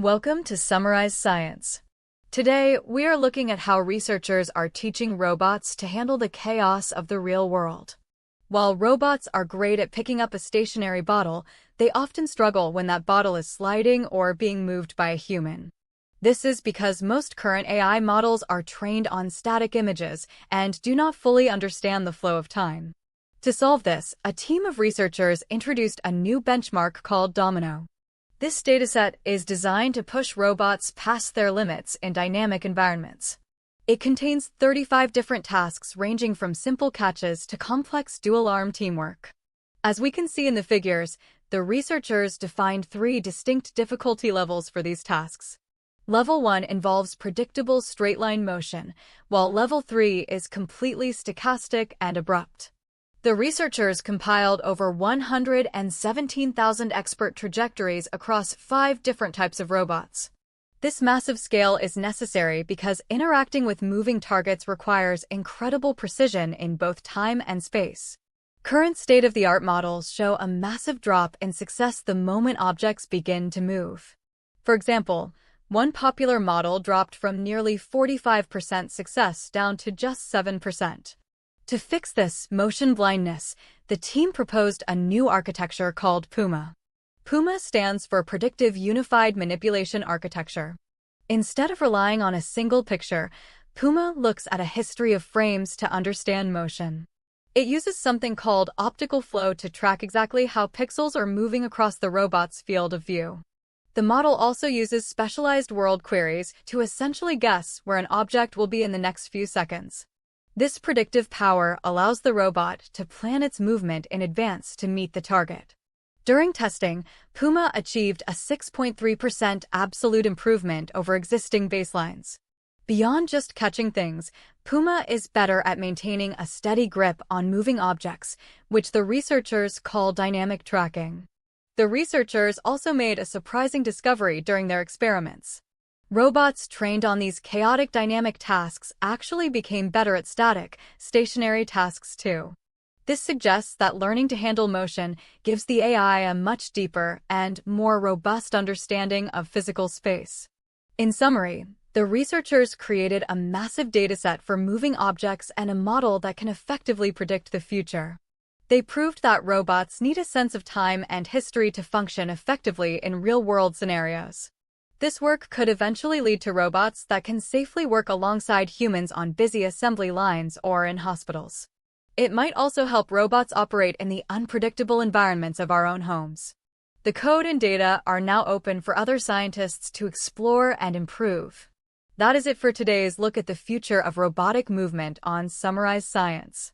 Welcome to Summarize Science. Today, we are looking at how researchers are teaching robots to handle the chaos of the real world. While robots are great at picking up a stationary bottle, they often struggle when that bottle is sliding or being moved by a human. This is because most current AI models are trained on static images and do not fully understand the flow of time. To solve this, a team of researchers introduced a new benchmark called DOMINO. This dataset is designed to push robots past their limits in dynamic environments. It contains 35 different tasks ranging from simple catches to complex dual-arm teamwork. As we can see in the figures, the researchers defined 3 distinct difficulty levels for these tasks. Level 1 involves predictable straight-line motion, while Level 3 is completely stochastic and abrupt. The researchers compiled over 117,000 expert trajectories across 5 different types of robots. This massive scale is necessary because interacting with moving targets requires incredible precision in both time and space. Current state-of-the-art models show a massive drop in success the moment objects begin to move. For example, one popular model dropped from nearly 45% success down to just 7%. To fix this motion blindness, the team proposed a new architecture called PUMA. PUMA stands for Predictive Unified Manipulation Architecture. Instead of relying on a single picture, PUMA looks at a history of frames to understand motion. It uses something called optical flow to track exactly how pixels are moving across the robot's field of view. The model also uses specialized world queries to essentially guess where an object will be in the next few seconds. This predictive power allows the robot to plan its movement in advance to meet the target. During testing, PUMA achieved a 6.3% absolute improvement over existing baselines. Beyond just catching things, PUMA is better at maintaining a steady grip on moving objects, which the researchers call dynamic tracking. The researchers also made a surprising discovery during their experiments. Robots trained on these chaotic dynamic tasks actually became better at stationary tasks too. This suggests that learning to handle motion gives the AI a much deeper and more robust understanding of physical space. In summary, the researchers created a massive dataset for moving objects and a model that can effectively predict the future. They proved that robots need a sense of time and history to function effectively in real-world scenarios. This work could eventually lead to robots that can safely work alongside humans on busy assembly lines or in hospitals. It might also help robots operate in the unpredictable environments of our own homes. The code and data are now open for other scientists to explore and improve. That is it for today's look at the future of robotic movement on Summarize Science.